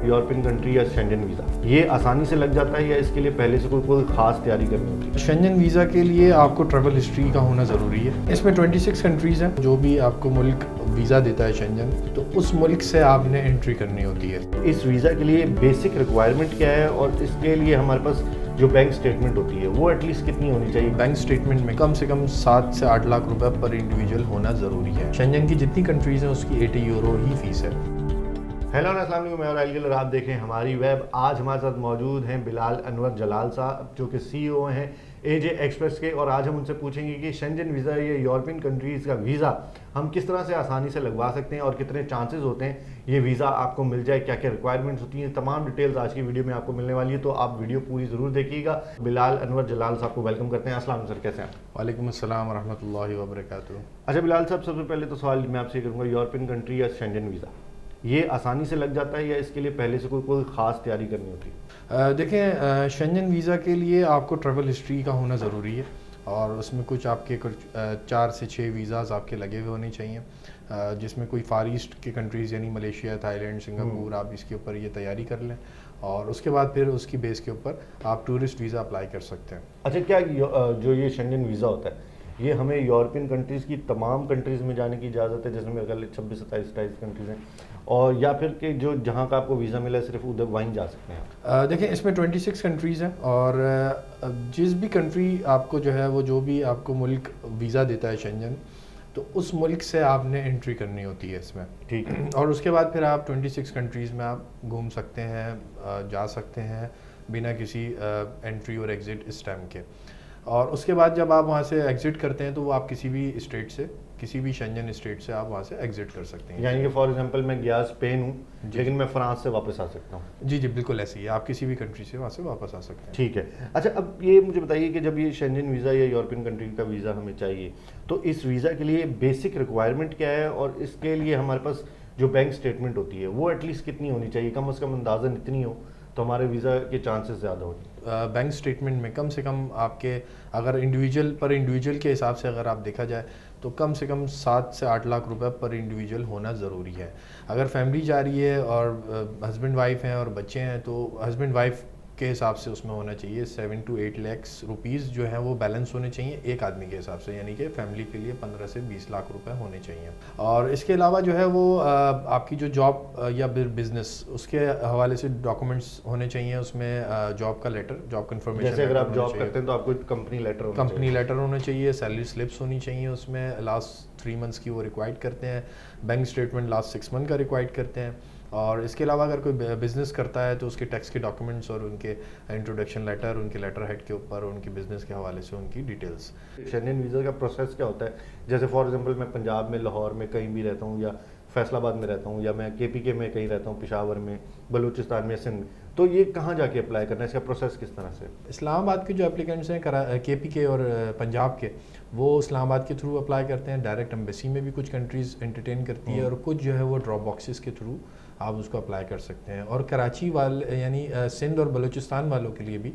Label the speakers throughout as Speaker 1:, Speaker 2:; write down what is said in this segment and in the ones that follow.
Speaker 1: European country या Shenzhen visa, ये आसानी से लग जाता है या इसके लिए पहले से कोई ख़ास तैयारी करनी होती है?
Speaker 2: शेंजन वीज़ा के लिए आपको ट्रैवल हिस्ट्री का होना ज़रूरी है। इसमें 26 कंट्रीज़ हैं। जो भी आपको मुल्क वीज़ा देता है शेंजन, तो उस मुल्क से आपने एंट्री करनी होती है।
Speaker 1: इस वीज़ा के लिए बेसिक रिक्वायरमेंट क्या है और इसके लिए हमारे पास जो बैंक स्टेटमेंट होती है वो एटलीस्ट कितनी होनी चाहिए?
Speaker 2: बैंक स्टेटमेंट में कम से कम 7 से 8 लाख रुपए पर इंडिविजुअल होना ज़रूरी है। शेंजन की जितनी कंट्रीज़ हैं उसकी 80 यूरो ही फीस है।
Speaker 1: हेलो अस्सलाम वालेकुम, मैं और आइल और आप देखें हमारी वेब। आज हमारे साथ मौजूद हैं बिलाल अनवर जलाल साहब, जो कि CEO हैं एजे एक्सप्रेस के, और आज हम उनसे पूछेंगे कि शेंजन वीज़ा या यूरोपियन कंट्रीज़ का वीज़ा हम किस तरह से आसानी से लगवा सकते हैं और कितने चांसेस होते हैं ये वीज़ा आपको मिल जाए, क्या क्या रिक्वायरमेंट्स होती हैं। तमाम डिटेल्स आज की वीडियो में आपको मिलने वाली है, तो आप वीडियो पूरी ज़रूर देखिएगा। बिलाल अनवर जलाल साहब को वेलकम करते हैं। अस्सलाम सर, कैसे हैं?
Speaker 2: वालेकुम अस्सलाम रहमतुल्लाहि व बरकातुहू।
Speaker 1: अच्छा बिलाल साहब, सबसे पहले तो सवाल मैं आपसे करूँगा, यूरोपियन कंट्री या शेंजन वीज़ा ये आसानी से लग जाता है या इसके लिए पहले से कोई ख़ास तैयारी करनी होती है?
Speaker 2: देखें, शेंजन वीज़ा के लिए आपको ट्रैवल हिस्ट्री का होना ज़रूरी है और उसमें कुछ 4 से 6 वीज़ाज़ आपके लगे हुए होने चाहिए, जिसमें कोई फार ईस्ट के कंट्रीज़ यानी मलेशिया, थाईलैंड, सिंगापुर, आप इसके ऊपर ये तैयारी कर लें और उसके बाद फिर उसकी बेस के ऊपर आप टूरिस्ट वीज़ा अप्लाई कर सकते हैं।
Speaker 1: अच्छा, क्या जो ये शेंजन वीज़ा होता है ये हमें यूरोपियन कंट्रीज़ की तमाम कंट्रीज़ में जाने की इजाज़त है, जैसे मेरे ख्याल 26, 27, 28 कंट्रीज़ हैं, और या फिर कि जो जहाँ का आपको वीज़ा मिला है सिर्फ उधर वहीं जा सकते हैं?
Speaker 2: देखें, इसमें 26 कंट्रीज़ हैं और जिस भी कंट्री आपको जो है वो जो भी आपको मुल्क वीज़ा देता है शेंजन, तो उस मुल्क से आपने एंट्री करनी होती है इसमें।
Speaker 1: ठीक है।
Speaker 2: और उसके बाद फिर आप 26 कंट्रीज़ में आप घूम सकते हैं, जा सकते हैं बिना किसी एंट्री और एग्ज़िट स्टैम्प के। और उसके बाद जब आप वहाँ से एग्ज़िट करते हैं तो वो आप किसी भी स्टेट से, किसी भी शेंजन स्टेट से आप वहाँ से एग्ज़िट कर सकते हैं।
Speaker 1: यानी कि फॉर एग्जांपल मैं गया स्पेन हूँ लेकिन मैं फ्रांस से वापस आ सकता हूँ?
Speaker 2: जी जी, बिल्कुल ऐसे ही है, आप किसी भी कंट्री से वहाँ से वापस आ सकते हैं।
Speaker 1: ठीक है। अच्छा, अब ये मुझे बताइए कि जब ये शेंजन वीज़ा या यूरोपियन कंट्री का वीज़ा हमें चाहिए, तो इस वीज़ा के लिए बेसिक रिक्वायरमेंट क्या है और इसके लिए हमारे पास जो बैंक स्टेटमेंट होती है वो एटलीस्ट कितनी होनी चाहिए? कम से कम अंदाज़न इतनी हो तो हमारे वीज़ा के चांसेस ज़्यादा हो जाए।
Speaker 2: बैंक स्टेटमेंट में कम से कम आपके, अगर इंडिविजुअल के हिसाब से अगर आप देखा जाए तो कम से कम 7 से 8 लाख रुपए पर इंडिविजुअल होना ज़रूरी है। अगर फैमिली जा रही है और हस्बैंड वाइफ हैं और बच्चे हैं, तो हस्बैंड वाइफ के हिसाब से उसमें होना चाहिए 7 to 8 लाख रुपीज़ जो है वो बैलेंस होने चाहिए एक आदमी के हिसाब से, यानी कि फैमिली के लिए 15 से 20 लाख रुपए होने चाहिए। और इसके अलावा जो है वो आपकी जो जॉब या बिजनेस, उसके हवाले से डॉक्यूमेंट्स होने चाहिए उसमें। जॉब का लेटर, जॉब कंफर्मेशन,
Speaker 1: जैसे अगर आप जॉब करते हैं तो आपको कंपनी लेटर
Speaker 2: होना चाहिए, सैलरी स्लिप्स होनी चाहिए उसमें, लास्ट 3 मंथ्स की वो रिक्वायर्ड करते हैं, बैंक स्टेटमेंट लास्ट 6 मंथ का रिक्वायर्ड करते हैं। और इसके अलावा अगर कोई बिज़नेस करता है तो उसके टैक्स के डॉक्यूमेंट्स और उनके इंट्रोडक्शन लेटर, उनके लेटर हेड के ऊपर उनकी बिज़नेस के हवाले से उनकी डिटेल्स।
Speaker 1: शेंजन वीज़ा का प्रोसेस क्या होता है? जैसे फॉर एग्जांपल मैं पंजाब में, लाहौर में कहीं भी रहता हूँ, या फैसलाबाद में रहता हूँ, या मैं KPK में कहीं रहता हूँ, पेशावर में, बलूचिस्तान में, सिंध में, तो ये कहाँ जाके अप्लाई करना है? इसका प्रोसेस किस तरह से?
Speaker 2: इस्लामाबाद के जो एप्लीकेंट्स हैं KPK और पंजाब के, वो इस्लामाबाद के थ्रू अप्लाई करते हैं। डायरेक्ट एम्बेसी में भी कुछ कंट्रीज़ एंटरटेन करती है और कुछ जो है वो ड्रॉप बॉक्सेस के थ्रू आप उसको अप्लाई कर सकते हैं। और कराची वाले यानी सिंध और बलूचिस्तान वालों के लिए भी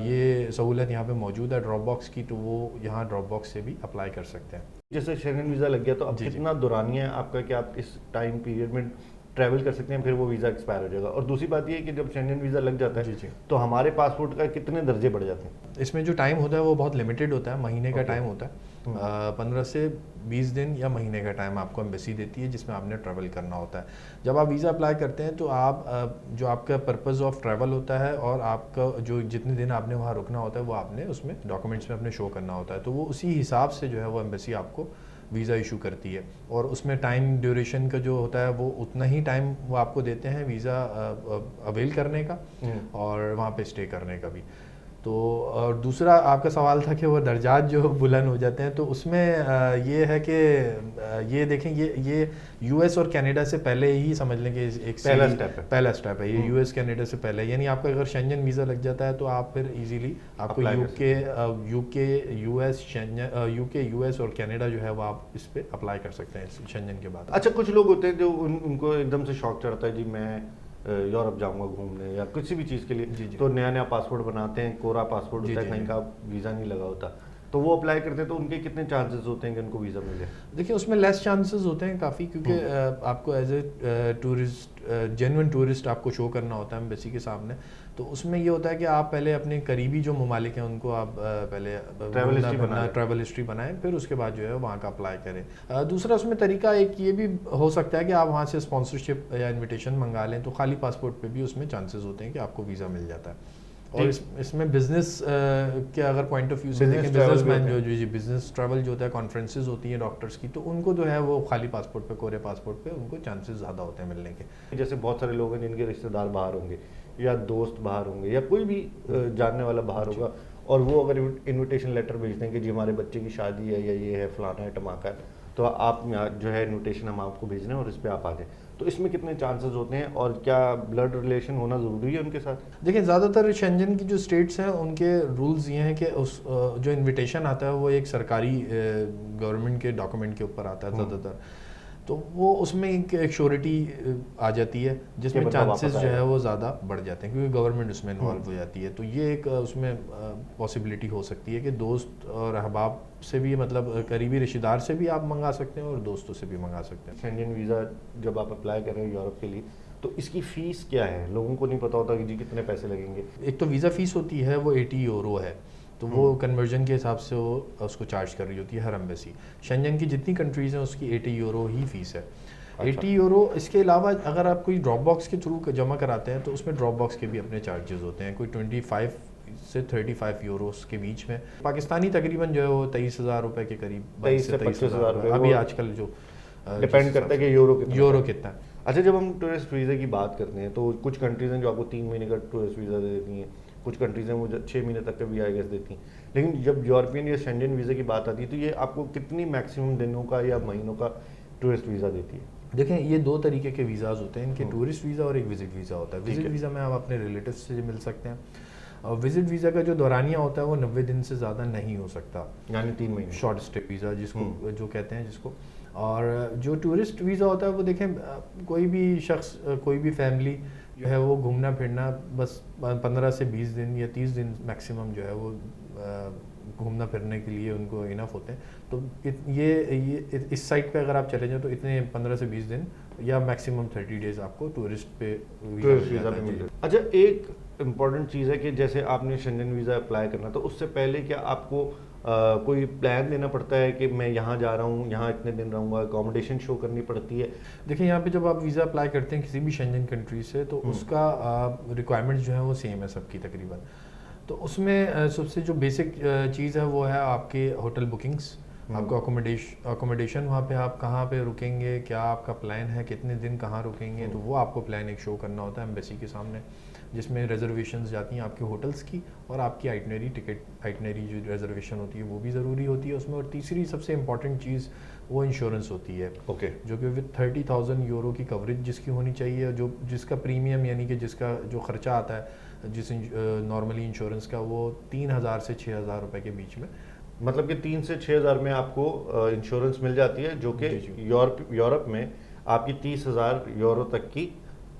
Speaker 2: ये सहूलत यहाँ पे मौजूद है ड्रॉप बॉक्स की, तो वो यहाँ ड्रॉप बॉक्स से भी अप्लाई कर सकते हैं।
Speaker 1: जैसे शेंजन वीज़ा लग गया तो अब कितना दौरानिया है आपका कि आप इस टाइम पीरियड में ट्रैवल कर सकते हैं, फिर वो वीज़ा एक्सपायर हो जाएगा? और दूसरी बात ये है कि जब शेंजन वीज़ा लग जाता है तो हमारे पासपोर्ट का कितने दर्जे बढ़ जाते हैं?
Speaker 2: इसमें जो टाइम होता है वो बहुत लिमिटेड होता है, महीने का टाइम होता है। 15 से 20 दिन या महीने का टाइम आपको एम्बेसी देती है जिसमें आपने ट्रैवल करना होता है। जब आप वीज़ा अप्लाई करते हैं तो आप जो आपका पर्पज़ ऑफ ट्रैवल होता है और आपका जो जितने दिन आपने वहाँ रुकना होता है वो आपने उसमें डॉक्यूमेंट्स में अपने शो करना होता है, तो वो उसी हिसाब से जो है वो एम्बेसी आपको वीज़ा इशू करती है। और उसमें टाइम ड्यूरेशन का जो होता है वो उतना ही टाइम वो आपको देते हैं वीज़ा अवेल करने का और वहाँ पे स्टे करने का भी। तो और दूसरा आपका सवाल था कि वो दर्जात जो बुलंद हो जाते हैं, तो उसमें ये है कि ये देखें, ये US और कनाडा से पहले ही समझ लें कि एक पहला स्टेप है ये US कनाडा से पहले। यानी आपका अगर शेंजन वीज़ा लग जाता है तो आप फिर इजीली आपको UK US और कनाडा जो है वो आप इस पर अप्लाई कर सकते हैं शेंजन के बाद।
Speaker 1: अच्छा, कुछ लोग होते हैं जो उनको एकदम से शौक चढ़ता है, जी मैं यूरोप जाऊंगा घूमने या किसी भी चीज़ के लिए, तो नया नया पासपोर्ट बनाते हैं, कोरा पासपोर्ट होता है, कहीं का वीज़ा नहीं लगा होता, तो वो अप्लाई करते हैं तो उनके कितने चांसेस होते हैं कि उनको वीज़ा मिल जाए?
Speaker 2: देखिए उसमें लेस चांसेस होते हैं काफ़ी, क्योंकि आपको as a tourist, genuine tourist आपको शो करना होता है एम्बेसी के सामने। तो उसमें ये होता है कि आप पहले अपने करीबी जो ममालिक हैं उनको आप पहले ट्रैवल हिस्ट्री बनाएं, फिर उसके बाद जो है वहाँ का अप्लाई करें। दूसरा उसमें तरीका एक ये भी हो सकता है कि आप वहाँ से स्पॉन्सरशिप या इन्विटेशन मंगा लें, तो खाली पासपोर्ट पे भी उसमें चांसेस होते हैं कि आपको वीज़ा मिल जाता है। और इसमें बिजनेस के अगर पॉइंट ऑफ व्यू से देखें, बिजनेसमैन जो जी बिजनेस ट्रैवल जो होता है, कॉन्फ्रेंसेज होती हैं डॉक्टर्स की, तो उनको जो है वो खाली पासपोर्ट पे, कोरे पासपोर्ट पे उनको चांसेस ज़्यादा होते हैं मिलने के।
Speaker 1: जैसे बहुत सारे लोग हैं जिनके रिश्तेदार बाहर होंगे या दोस्त बाहर होंगे या कोई भी जानने वाला बाहर होगा, और वो अगर इनविटेशन लेटर भेज दें कि जी हमारे बच्चे की शादी है या ये है फलाना है टमाका है, तो आप जो है इनविटेशन हम आपको भेज रहे हैं और इस पर आप आ जाएं, तो इसमें कितने चांसेस होते हैं और क्या ब्लड रिलेशन होना ज़रूरी है उनके साथ?
Speaker 2: देखिए ज़्यादातर शेंजन की जो स्टेट्स हैं उनके रूल्स ये हैं कि उस जो इनविटेशन आता है वो एक सरकारी गवर्नमेंट के डॉक्यूमेंट के ऊपर आता है ज़्यादातर, तो वो उसमें एक श्योरिटी आ जाती है जिसमें चांसेस जो है वो ज़्यादा बढ़ जाते हैं, क्योंकि गवर्नमेंट उसमें इन्वॉल्व हो जाती है। तो ये एक उसमें पॉसिबिलिटी हो सकती है कि दोस्त और अहबाब से भी, मतलब करीबी रिश्तेदार से भी आप मंगा सकते हैं और दोस्तों से भी मंगा सकते हैं।
Speaker 1: शेंजन वीज़ा जब आप अप्लाई कर रहे हैं यूरोप के लिए, तो इसकी फ़ीस क्या है? लोगों को नहीं पता होता कि जी कितने पैसे लगेंगे।
Speaker 2: एक तो वीज़ा फ़ीस होती है वो 80 यूरो है, तो वो कन्वर्जन के हिसाब से वो उसको चार्ज कर रही होती है हर एम्बेसी। शेंजन की जितनी कंट्रीज़ हैं उसकी 80 यूरो ही फ़ीस है। 80 यूरो। इसके अलावा अगर आप कोई ड्रॉप बॉक्स के थ्रू जमा कराते हैं तो उसमें ड्रॉप बॉक्स के भी अपने चार्जेस होते हैं, कोई 25 से 35 यूरोस के बीच में। पाकिस्तानी तकरीबन जो है वो 23,000 रुपये के करीब,
Speaker 1: 23 से 25,000 रुपये
Speaker 2: अभी आजकल जो
Speaker 1: डिपेंड करता है कि यूरो
Speaker 2: कितना है।
Speaker 1: अच्छा, जब हम टूरिस्ट वीज़ा की बात करते हैं तो कुछ कंट्रीज़ हैं जो आपको 3 महीने का टूरिस्ट वीज़ा दे देती हैं, कुछ कंट्रीज़ हैं वो 6 महीने तक का भी आई गेस देती हैं, लेकिन जब यूरोपियन या शेंजन वीज़ा की बात आती है तो ये आपको कितनी मैक्सिमम दिनों का या महीनों का टूरिस्ट वीज़ा देती है?
Speaker 2: देखें ये दो तरीके के वीज़ाज़ होते हैं, इनके टूरिस्ट वीज़ा और एक विजिट वीज़ा होता है। विजिट वीज़ा में आप अपने रिलेटिव से मिल सकते हैं, और विजिट वीज़ा का जो दौरानिया होता है वो 90 दिन से ज़्यादा नहीं हो सकता,
Speaker 1: यानी 3 महीने।
Speaker 2: शॉर्ट स्टे वीज़ा जिसको जो कहते हैं जिसको। और जो टूरिस्ट वीज़ा होता है वो देखें कोई भी शख्स, कोई भी फैमिली जो है वो घूमना फिरना बस 15 से 20 दिन या 30 दिन मैक्सिमम जो है वो घूमना फिरने के लिए उनको इनफ होते हैं। तो ये इस साइट पे अगर आप चले जाएं तो इतने 15 से 20 दिन या मैक्सिमम 30 डेज आपको टूरिस्ट वीज़ा पे मिल जाता है।
Speaker 1: अच्छा, एक इम्पॉर्टेंट चीज़ है कि जैसे आपने शेंजन वीज़ा अप्लाई करना, तो उससे पहले क्या आपको कोई प्लान देना पड़ता है कि मैं यहाँ जा रहा हूँ, यहाँ इतने दिन रहूँगा, अकोमोडेशन शो करनी पड़ती है?
Speaker 2: देखिए यहाँ पे जब आप वीज़ा अप्लाई करते हैं किसी भी शेंजन कंट्री से, तो उसका रिक्वायरमेंट्स जो है वो सेम है सबकी तकरीबन। तो उसमें सबसे जो बेसिक चीज़ है वो है आपके होटल बुकिंग्स, आपका अकोमोडेशन, वहाँ पे आप कहाँ पे रुकेंगे, क्या आपका प्लान है, कितने दिन कहाँ रुकेंगे, तो वो आपको प्लान एक शो करना होता है एम्बेसी के सामने, जिसमें रिजर्वेशंस जाती हैं आपके होटल्स की, और आपकी आइटनरी जो रिजर्वेशन होती है वो भी ज़रूरी होती है उसमें। और तीसरी सबसे इंपॉर्टेंट चीज़ वो इंश्योरेंस होती है, जो कि विद 30,000 यूरो की कवरेज जिसकी होनी चाहिए, जो जिसका प्रीमियम यानी कि जिसका जो खर्चा आता है जिस नॉर्मली इंश्योरेंस का, वो 3,000 से 6,000 रुपये के बीच में।
Speaker 1: मतलब कि 3 से 6,000 में आपको इंश्योरेंस मिल जाती है, जो कि यूरोप में आपकी 30,000 यूरो तक की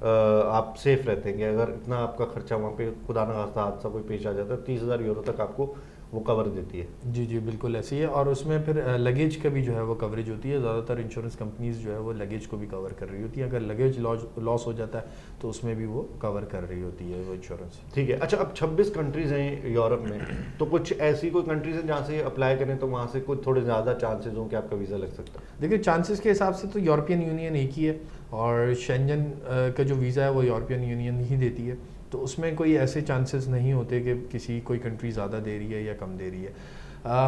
Speaker 1: आप सेफ रहते हैं कि अगर इतना आपका खर्चा वहाँ पे खुदा न खास्ता हादसा कोई पेश आ जाता है, 30,000 यूरो तक आपको वो कवर देती है।
Speaker 2: जी बिल्कुल ऐसी है। और उसमें फिर लगेज का भी जो है वो कवरेज होती है। ज़्यादातर इंश्योरेंस कंपनीज जो है वो लगेज को भी कवर कर रही होती है, अगर लगेज लॉस हो जाता है तो उसमें भी वो कवर कर रही होती है वो इंश्योरेंस।
Speaker 1: ठीक है। अच्छा, अब 26 कंट्रीज़ हैं यूरोप में, तो कुछ ऐसी कोई कंट्रीज़ हैं जहाँ से अप्लाई करें तो वहाँ से कुछ थोड़े ज़्यादा चांसेस हों कि आपका वीज़ा लग सकता है?
Speaker 2: देखिए चांसेस के हिसाब से तो यूरोपियन यूनियन एक ही है, और शेंजन का जो वीज़ा है वो यूरोपियन यूनियन ही देती है, तो उसमें कोई ऐसे चांसेस नहीं होते कि कोई कंट्री ज़्यादा दे रही है या कम दे रही है।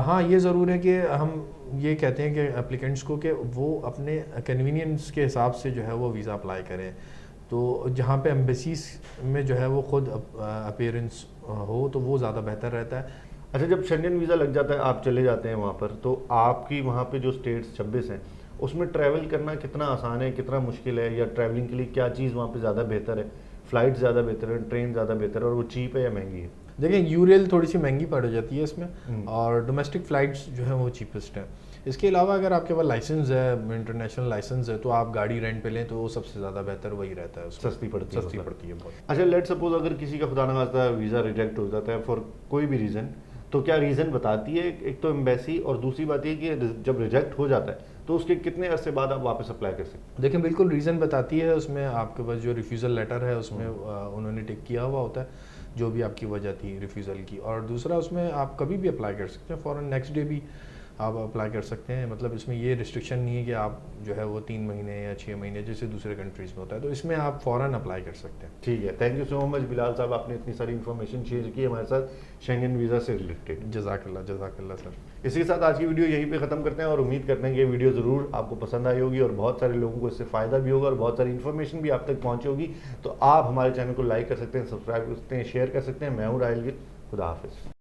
Speaker 2: हाँ ये ज़रूर है कि हम ये कहते हैं कि एप्लीकेंट्स को कि वो अपने कन्वीनियंस के हिसाब से जो है वो वीज़ा अप्लाई करें, तो जहाँ पे एम्बेसीज में जो है वो खुद अपीयरेंस हो तो वो ज़्यादा बेहतर रहता है।
Speaker 1: अच्छा, जब शेंजन वीज़ा लग जाता है, आप चले जाते हैं वहाँ पर, तो आपकी वहाँ पे जो स्टेट्स 26 हैं उसमें ट्रैवल करना कितना आसान है, कितना मुश्किल है, या ट्रैवलिंग के लिए क्या चीज़ वहाँ पे ज़्यादा बेहतर है? फ़्लाइट ज़्यादा बेहतर है, ट्रेन ज़्यादा बेहतर है, और वो चीप है या महंगी है?
Speaker 2: देखिए यूरेल थोड़ी सी महंगी पड़ जाती है इसमें, और डोमेस्टिक फ़्लाइट्स जो है वो चीपेस्ट है। इसके अलावा अगर आपके पास लाइसेंस है, इंटरनेशनल लाइसेंस है, तो आप गाड़ी रेंट पे लें तो वो सबसे ज़्यादा बेहतर वही रहता है,
Speaker 1: सस्ती पड़ती है
Speaker 2: बहुत।
Speaker 1: अच्छा, लेट सपोज अगर किसी का खुदा न खास्ता वीज़ा रिजेक्ट हो जाता है फॉर कोई भी रीज़न, तो क्या रीज़न बताती है एक तो एम्बेसी, और दूसरी बात ये कि जब रिजेक्ट हो जाता है तो उसके कितने अरसे बाद आप वापस अप्लाई कर सकते हैं?
Speaker 2: देखिए बिल्कुल रीज़न बताती है, उसमें आपके पास जो रिफ्यूज़ल लेटर है उसमें उन्होंने टिक किया हुआ होता है जो भी आपकी वजह थी रिफ्यूज़ल की। और दूसरा उसमें आप कभी भी अप्लाई कर सकते हैं, फ़ौरन नेक्स्ट डे भी आप अप्लाई कर सकते हैं। मतलब इसमें ये रिस्ट्रिक्शन नहीं है कि आप जो है वो 3 महीने या 6 महीने जैसे दूसरे कंट्रीज़ में होता है, तो इसमें आप फ़ौरन अप्लाई कर सकते हैं।
Speaker 1: ठीक है, thank you so much Bilal साहब, आपने इतनी सारी इन्फॉर्मेशन शेयर की हमारे साथ शेंगन वीज़ा से रिलेटेड।
Speaker 2: जज़ाकल्लाह सर।
Speaker 1: इसी के साथ आज की वीडियो यहीं पे ख़त्म करते हैं और उम्मीद करते हैं कि ये वीडियो ज़रूर आपको पसंद आई होगी और बहुत सारे लोगों को इससे फ़ायदा भी होगा और बहुत सारी इन्फॉर्मेशन भी आप तक पहुंची होगी। तो आप हमारे चैनल को लाइक कर सकते हैं, सब्सक्राइब कर सकते हैं, शेयर कर सकते हैं। मैं हूँ राहिल गिल, खुदा हाफिज़।